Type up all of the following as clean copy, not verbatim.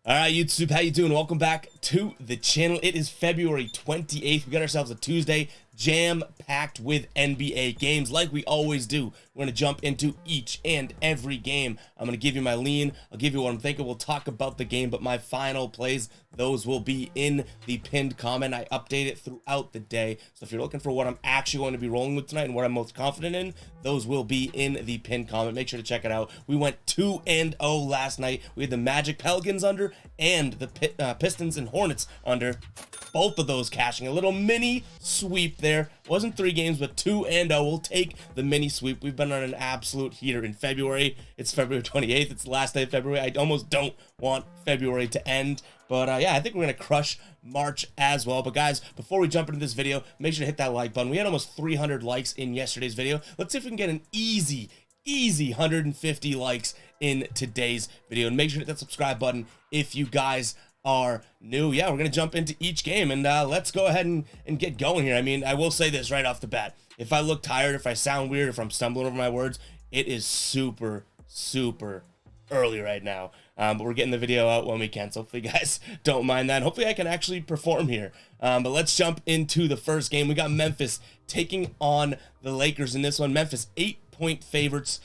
All right, YouTube, how you doing? Welcome back to the channel. It is February 28th. We got ourselves a Tuesday jam-packed with NBA games like we always do. We're going to jump into each and every game. I'm going to give you my lean. I'll give you what I'm thinking. We'll talk about the game, but my final plays, those will be in the pinned comment. I update it throughout the day. So if you're looking for what I'm actually going to be rolling with tonight and what I'm most confident in, those will be in the pinned comment. Make sure to check it out. We went 2-0 last night. We had the Magic Pelicans under and the Pistons and Hornets under. Both of those cashing. A little mini sweep there. Wasn't 3 games, but 2-0. We'll take the mini sweep. We've been on an absolute heater in February. It's February 28th. It's the last day of February. I almost don't want February to end. But yeah, I think we're going to crush March as well. But guys, before we jump into this video, make sure to hit that like button. We had almost 300 likes in yesterday's video. Let's see if we can get an easy 150 likes in today's video. And make sure to hit that subscribe button if you guys are new. Yeah, we're gonna jump into each game and let's go ahead and get going here. I mean, I will say this right off the bat: if I look tired, if I sound weird, if I'm stumbling over my words, it is super early right now, but we're getting the video out when we can, so hopefully you guys don't mind that. Hopefully I can actually perform here. But let's jump into the first game. We got Memphis taking on the Lakers in this one. Memphis 8-point favorites.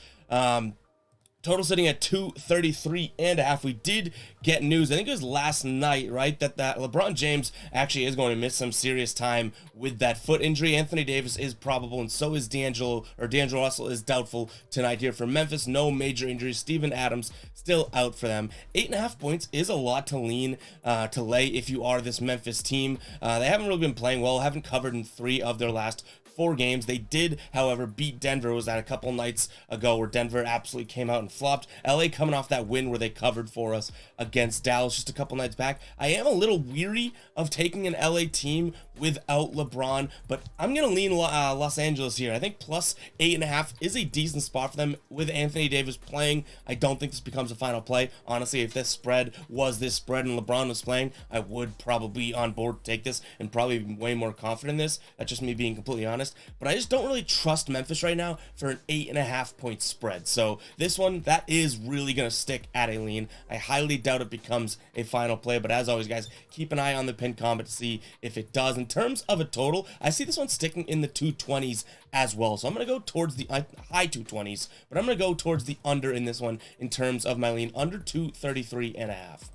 Total sitting at 233.5. We did get news, I think it was last night, right, that LeBron James actually is going to miss some serious time with that foot injury. Anthony Davis is probable, and so is D'Angelo Russell is doubtful tonight here for Memphis. No major injuries. Steven Adams still out for them. 8.5 points is a lot to lean to lay if you are this Memphis team. They haven't really been playing well. Haven't covered in 3 of their last 4 games. They did, however, beat Denver. Was that a couple nights ago where Denver absolutely came out and flopped. LA coming off that win where they covered for us against Dallas just a couple nights back. I am a little weary of taking an LA team without LeBron, but I'm going to lean Los Angeles here. I think plus 8.5 is a decent spot for them with Anthony Davis playing. I don't think this becomes a final play. Honestly, if this spread was this spread and LeBron was playing, I would probably be on board to take this and probably be way more confident in this. That's just me being completely honest. But I just don't really trust Memphis right now for an 8.5 point spread. So this one, that is really going to stick at a lean. I highly doubt it becomes a final play. But as always, guys, keep an eye on the pinned comment to see if it does. In terms of a total, I see this one sticking in the 220s as well. So I'm going to go towards the high 220s, but I'm going to go towards the under in this one in terms of my lean, under 233.5.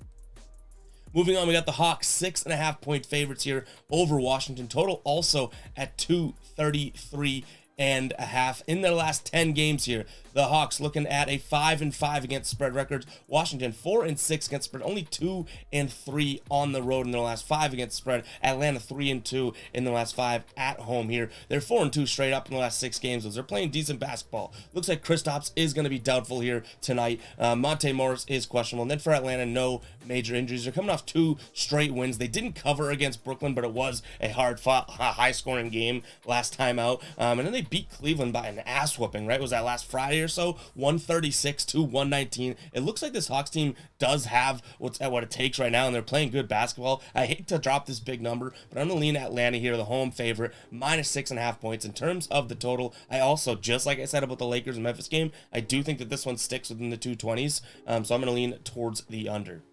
Moving on, we got the Hawks 6.5 point favorites here over Washington. Total also at 233.5 in their last 10 games here. The Hawks looking at a 5-5 against spread records. Washington 4-6 against spread, only 2-3 on the road in their last 5 against spread. Atlanta 3-2 in the last 5 at home here. They're 4-2 straight up in the last 6 games. They're playing decent basketball. Looks like Kristaps is going to be doubtful here tonight. Monte Morris is questionable. And then for Atlanta, no major injuries. They're coming off 2 straight wins. They didn't cover against Brooklyn, but it was a hard-fought, high-scoring game last time out. And then they beat Cleveland by an ass whooping, right? Was that last Friday or so? 136-119. It looks like this Hawks team does have what it takes right now, and they're playing good basketball. I hate to drop this big number, but I'm going to lean Atlanta here, the home favorite, minus 6.5 points. In terms of the total, I also, just like I said about the Lakers and Memphis game, I do think that this one sticks within the 220s, so I'm going to lean towards the under.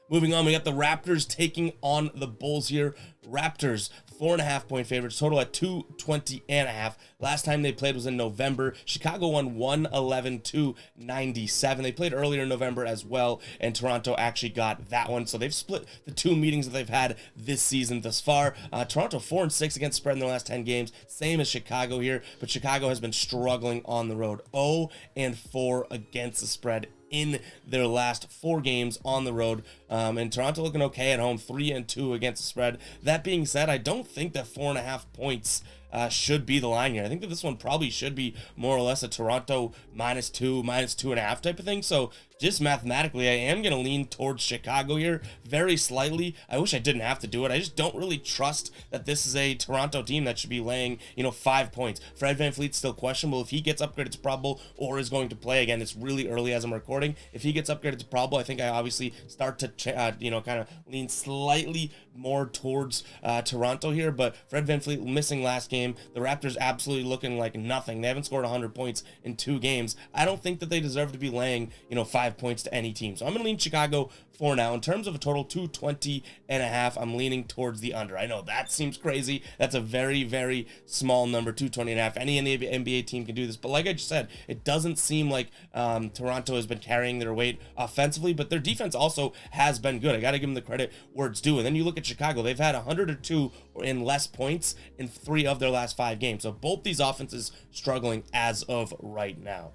Moving on, we got the Raptors taking on the Bulls here. Raptors 4.5 point favorites, total at 220.5. Last time they played was in November. Chicago won 111-97. They played earlier in November as well, and Toronto actually got that one. So they've split the 2 meetings that they've had this season thus far. Toronto 4-6 against spread in their last 10 games, same as Chicago here, but Chicago has been struggling on the road. 0-4 against the spread in their last 4 games on the road. And Toronto looking okay at home, 3-2 against the spread. That being said, I don't think that 4.5 points should be the line here. I think that this one probably should be more or less a Toronto -2, -2.5 type of thing. So just mathematically, I am going to lean towards Chicago here very slightly. I wish I didn't have to do it. I just don't really trust that this is a Toronto team that should be laying, 5 points. Fred VanVleet's still questionable. If he gets upgraded to probable or is going to play again, it's really early as I'm recording. If he gets upgraded to probable, I think I obviously start to, kind of lean slightly more towards Toronto here. But Fred VanVleet missing last game. The Raptors absolutely looking like nothing. They haven't scored 100 points in 2 games. I don't think that they deserve to be laying, 5 points to any team. So I'm going to lean Chicago for now. In terms of a total, 220.5, I'm leaning towards the under. I know that seems crazy. That's a very, very small number, 220.5. Any NBA team can do this, but like I just said, it doesn't seem like Toronto has been carrying their weight offensively, but their defense also has been good. I got to give them the credit where it's due. And then you look at Chicago, they've had 102 in less points in 3 of their last 5 games. So both these offenses struggling as of right now.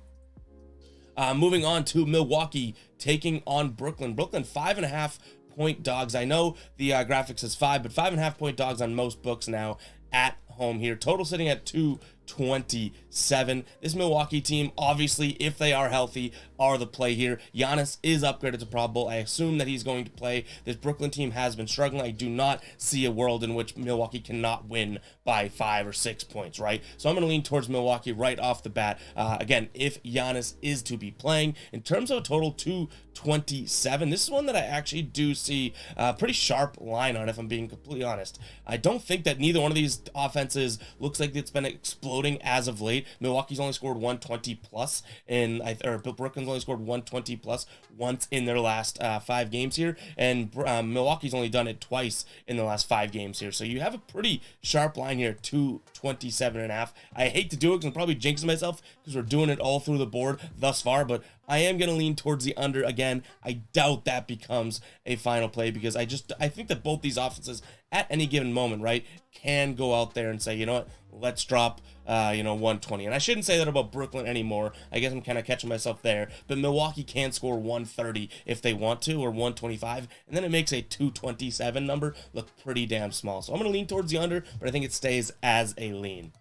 Moving on to Milwaukee taking on Brooklyn. Brooklyn 5.5 point dogs. I know the graphics is 5, but 5.5 point dogs on most books now at home here. Total sitting at 227. This Milwaukee team, obviously, if they are healthy, are the play here. Giannis is upgraded to probable. I assume that he's going to play. This Brooklyn team has been struggling. I do not see a world in which Milwaukee cannot win by 5 or 6 points, right? So I'm going to lean towards Milwaukee right off the bat. Again, if Giannis is to be playing. In terms of a total, 227. This is one that I actually do see a pretty sharp line on, if I'm being completely honest. I don't think that neither one of these offenses looks like it's been exploding as of late. Milwaukee's only scored 120 plus, or Brooklyn's only scored 120 plus once in their last 5 games here, and Milwaukee's only done it twice in the last 5 games here. So you have a pretty sharp line here, 227.5. I hate to do it because I'm probably jinxing myself because we're doing it all through the board thus far, but I am going to lean towards the under again. I doubt that becomes a final play because I think that both these offenses at any given moment, right, can go out there and say, you know what, let's drop 120. And I shouldn't say that about Brooklyn anymore. I guess I'm kind of catching myself there. But Milwaukee can score 130 if they want to, or 125, and then it makes a 227 number look pretty damn small. So I'm going to lean towards the under, but I think it stays as a lean.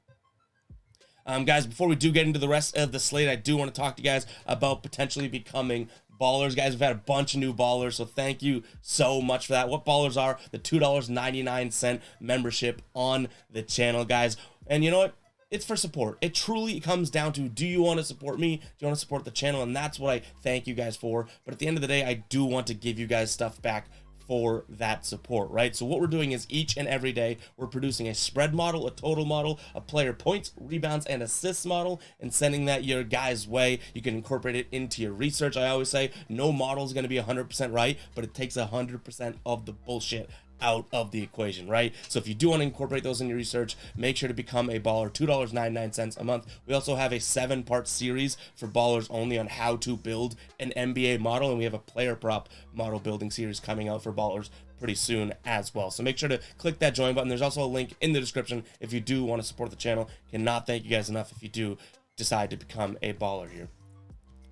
Guys, before we do get into the rest of the slate, I do want to talk to you guys about potentially becoming ballers. Guys, we've had a bunch of new ballers, so thank you so much for that. What ballers are? The $2.99 membership on the channel, guys. And you know what? It's for support. It truly comes down to, do you want to support me? Do you want to support the channel? And that's what I thank you guys for. But at the end of the day, I do want to give you guys stuff back for that support, right? So what we're doing is each and every day, we're producing a spread model, a total model, a player points, rebounds, and assists model, and sending that your guys' way. You can incorporate it into your research. I always say no model is going to be 100% right, but it takes 100% of the bullshit out of the equation, right? So if you do want to incorporate those in your research, make sure to become a baller. $2.99 a month. We also have a 7-part series for ballers only on how to build an NBA model, and we have a player prop model building series coming out for ballers pretty soon as well. So make sure to click that join button. There's also a link in the description if you do want to support the channel. Cannot thank you guys enough if you do decide to become a baller here.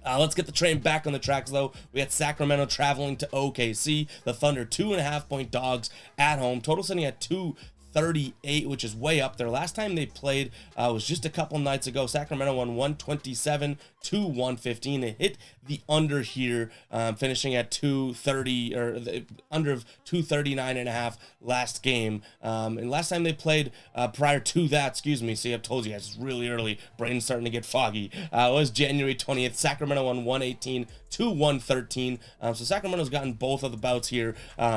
Let's get the train back on the tracks, though. We got Sacramento traveling to OKC. The Thunder, 2.5 point dogs at home. Total sitting at 238, which is way up there. Last time they played was just a couple nights ago. Sacramento won 127 to 115. It hit the under here, finishing at 230, or the under of 239.5 last game. And last time they played prior to that, excuse me, see, I've told you guys, it's really early. Brain's starting to get foggy. It was January 20th. Sacramento won 118 to 113. So Sacramento's gotten both of the bouts here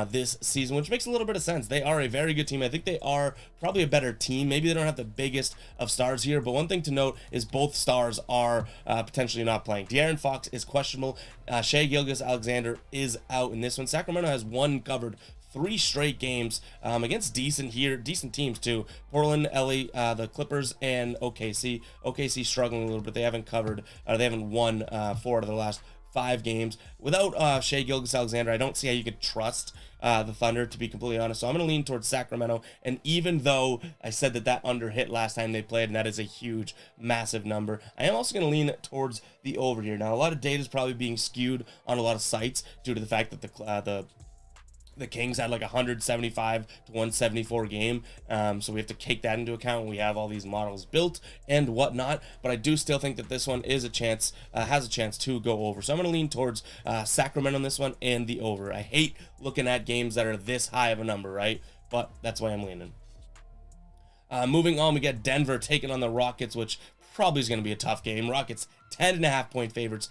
this season, which makes a little bit of sense. They are a very good team. I think they are probably a better team. Maybe they don't have the biggest of stars here, but one thing to note is both stars are potentially not playing. De'Aaron Fox is questionable. Shai Gilgeous-Alexander is out in this one. Sacramento has won covered 3 straight games against decent teams too. Portland, LA, the Clippers, and OKC. OKC struggling a little bit. They haven't covered, they haven't won 4 out of the last 5 games. Without Shai Gilgeous-Alexander, I don't see how you could trust the Thunder, to be completely honest. So I'm going to lean towards Sacramento. And even though I said that under hit last time they played, and that is a huge, massive number, I am also going to lean towards the over here. Now, a lot of data is probably being skewed on a lot of sites due to the fact that the Kings had like 175 to 174 game, so we have to take that into account when we have all these models built and whatnot. But I do still think that this one is a chance, has a chance to go over. So I'm going to lean towards Sacramento on this one and the over. I hate looking at games that are this high of a number, right? But that's why I'm leaning. Moving on, we got Denver taking on the Rockets, which probably is going to be a tough game. Rockets 10.5 point favorites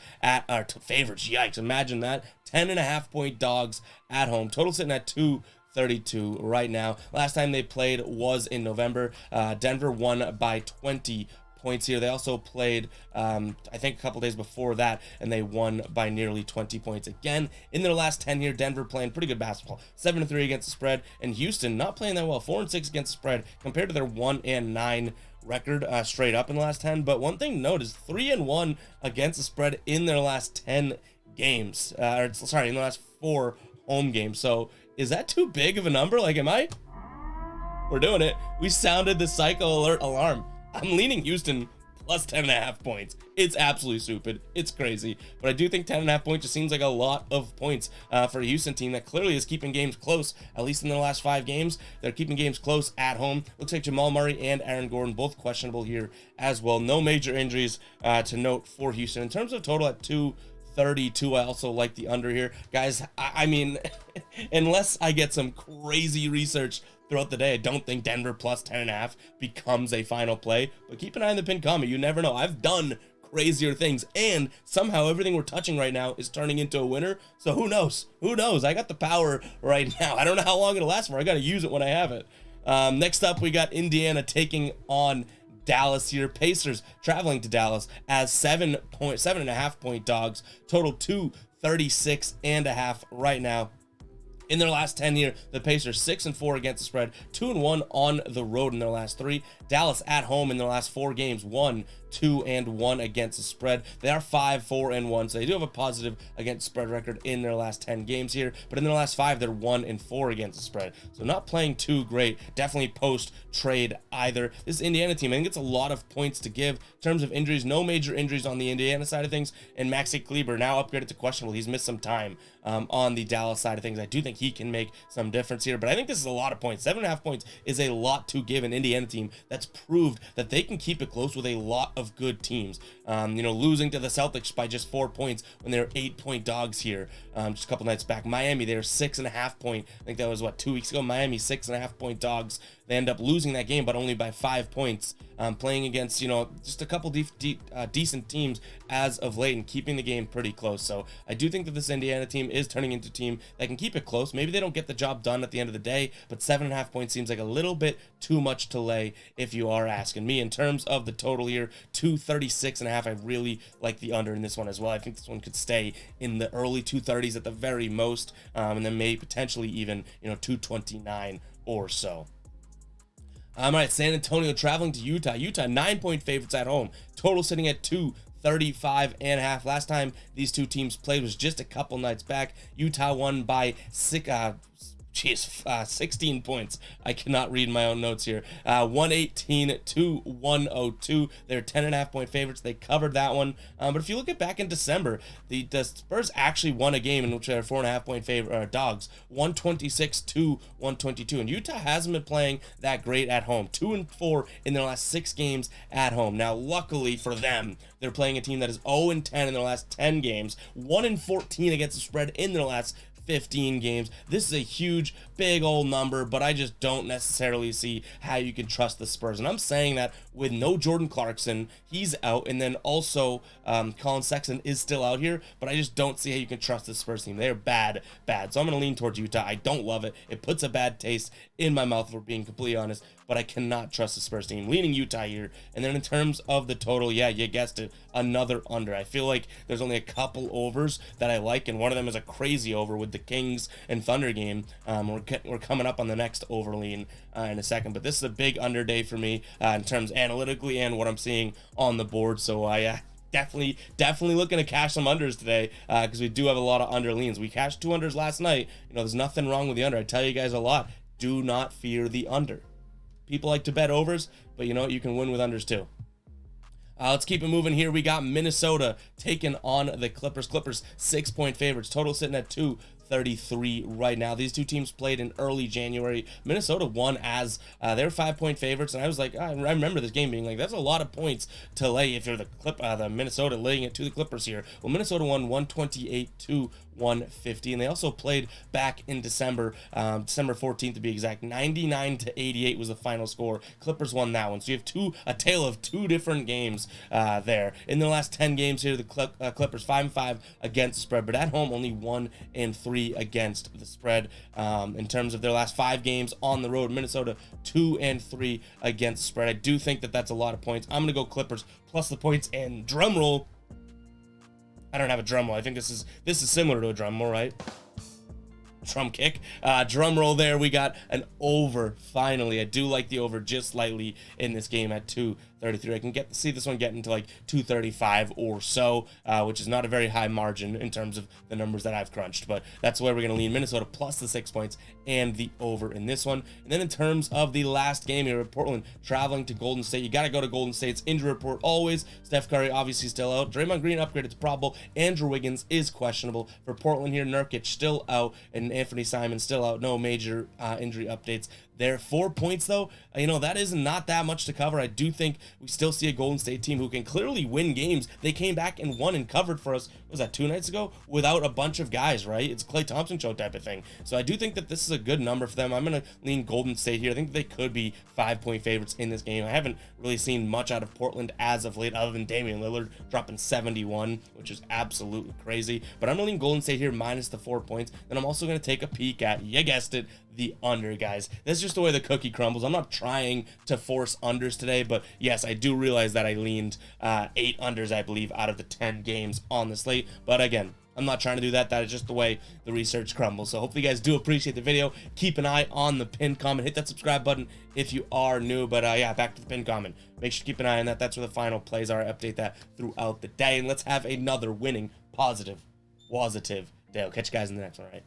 favorites. Yikes! Imagine that. 10.5 point dogs at home. Total sitting at 232 right now. Last time they played was in November. Denver won by 20 points here. They also played, I think, a couple days before that, and they won by nearly 20 points. Again, in their last 10 here, Denver playing pretty good basketball, 7-3 against the spread, and Houston not playing that well, 4-6 against the spread compared to their 1-9 record straight up in the last 10. But one thing to note is 3-1 against the spread in their last 10 games, or sorry, in the last 4 home games. So is that too big of a number? Like, we're doing it. We sounded the cycle alert alarm. I'm leaning Houston plus 10.5 points. It's absolutely stupid. It's crazy. But I do think 10.5 points just seems like a lot of points for a Houston team that clearly is keeping games close, at least in the last 5 games. They're keeping games close at home. Looks like Jamal Murray and Aaron Gordon both questionable here as well. No major injuries to note for Houston. In terms of total at 232, I also like the under here. Guys, I mean, unless I get some crazy research throughout the day, I don't think Denver plus 10.5 becomes a final play, but keep an eye on the pinned comment. You never know. I've done crazier things, and somehow everything we're touching right now is turning into a winner. So who knows? Who knows? I got the power right now. I don't know how long it'll last for. I got to use it when I have it. Next up, we got Indiana taking on Dallas here. Pacers traveling to Dallas as 7.5 point dogs. Total 236.5 right now. In their last 10 here, the Pacers 6-4 against the spread, 2-1 on the road in their last 3. Dallas at home in their last 4 games, 1-2-1 against the spread. They are 5-4-1, so they do have a positive against spread record in their last 10 games here. But in their last 5, they're 1-4 against the spread, so not playing too great. Definitely post trade either. This Indiana team, I think it's a lot of points to give. In terms of injuries, no major injuries on the Indiana side of things, and Maxi Kleber now upgraded to questionable. He's missed some time on the Dallas side of things. I do think he can make some difference here, but I think this is a lot of points. 7.5 points is a lot to give an Indiana team that's proved that they can keep it close with a lot of good teams. Losing to the Celtics by just 4 points when they're 8-point dogs here just a couple nights back. Miami, they were 6.5 point. I think that was 2 weeks ago. Miami 6.5 point dogs. They end up losing that game, but only by 5 points. Playing against just a couple decent teams as of late and keeping the game pretty close. So I do think that this Indiana team is turning into a team that can keep it close. Maybe they don't get the job done at the end of the day, but 7.5 points seems like a little bit too much to lay if you are asking me. In terms of the total here, 236.5. I really like the under in this one as well. I think this one could stay in the early 230s at the very most, and then maybe potentially even 229 or so. All right, San Antonio traveling to Utah. Utah 9-point favorites at home. Total sitting at 235.5. Last time these two teams played was just a couple nights back. Utah won by 16 points. I cannot read my own notes here. 118 to 102. They're 10.5 point favorites. They covered that one. But if you look at back in December, the Spurs actually won a game in which they're 4.5 point dogs, 126 to 122. And Utah hasn't been playing that great at home. 2-4 in their last 6 games at home. Now, luckily for them, they're playing a team that is 0-10 in their last 10 games, 1-14 against the spread in their last 15 games. This is a huge, big old number, but I just don't necessarily see how you can trust the Spurs. And I'm saying that with no Jordan Clarkson, he's out, and then also Colin Sexton is still out here, but I just don't see how you can trust the Spurs team. They're bad. So I'm going to lean towards Utah. I don't love it. It puts a bad taste in my mouth, if we're being completely honest, but I cannot trust the Spurs team. Leaning Utah here. And then in terms of the total, yeah, you guessed it, another under. I feel like there's only a couple overs that I like, and one of them is a crazy over with the Kings and Thunder game. We're coming up on the next over lean in a second, but this is a big under day for me in terms analytically and what I'm seeing on the board. So I definitely looking to cash some unders today because we do have a lot of under leans. We cashed 2 unders last night. There's nothing wrong with the under. I tell you guys a lot. Do not fear the under. People like to bet overs, but you can win with unders too. Let's keep it moving here. We got Minnesota taking on the Clippers. Clippers 6-point favorites. Total sitting at 233 right now. These two teams played in early January. Minnesota won as they were 5-point favorites, and I was like, I remember this game being like, that's a lot of points to lay if you're the Minnesota laying it to the Clippers here. Well, Minnesota won 128 to 150. And they also played back in December, December 14th to be exact. 99-88 was the final score. Clippers won that one. So you have a tale of two different games there. In the last 10 games here, the Clippers 5-5 against the spread, but at home only 1-3 against the spread. In terms of their last 5 games on the road, Minnesota 2-3 against the spread. I do think that that's a lot of points. I'm gonna go Clippers plus the points, and drum roll. I don't have a drum roll. I think this is similar to a drum roll, right? Drum kick. Drum roll there. We got an over finally. I do like the over just slightly in this game at 233. I can see this one getting to like 235 or so, which is not a very high margin in terms of the numbers that I've crunched, but that's where we're going to lean. Minnesota plus the 6 points and the over in this one. And then in terms of the last game here, Portland traveling to Golden State. You got to go to Golden State's injury report always. Steph Curry obviously still out. Draymond Green upgraded to probable. Andrew Wiggins is questionable. For Portland here, Nurkic still out, and Anthony Simon still out. No major injury updates there. 4 points though, that is not that much to cover. I do think we still see a Golden State team who can clearly win games. They came back and won and covered for us, what was that, 2 nights ago, without a bunch of guys, right? It's a Klay Thompson show type of thing. So I do think that this is a good number for them. I'm going to lean Golden State here. I think they could be 5-point favorites in this game. I haven't really seen much out of Portland as of late, other than Damian Lillard dropping 71, which is absolutely crazy. But I'm going to lean Golden State here minus the 4 points. Then I'm also going to take a peek at, you guessed it, the under, guys. That's just the way the cookie crumbles. I'm not trying to force unders today, but yes, I do realize that I leaned 8 unders, I believe, out of the 10 games on the slate. But again, I'm not trying to do that. That is just the way the research crumbles. So hopefully you guys do appreciate the video. Keep an eye on the pinned comment. Hit that subscribe button if you are new. But yeah, back to the pinned comment. Make sure to keep an eye on that. That's where the final plays are. I update that throughout the day. And let's have another winning, positive day. I'll catch you guys in the next one, all right?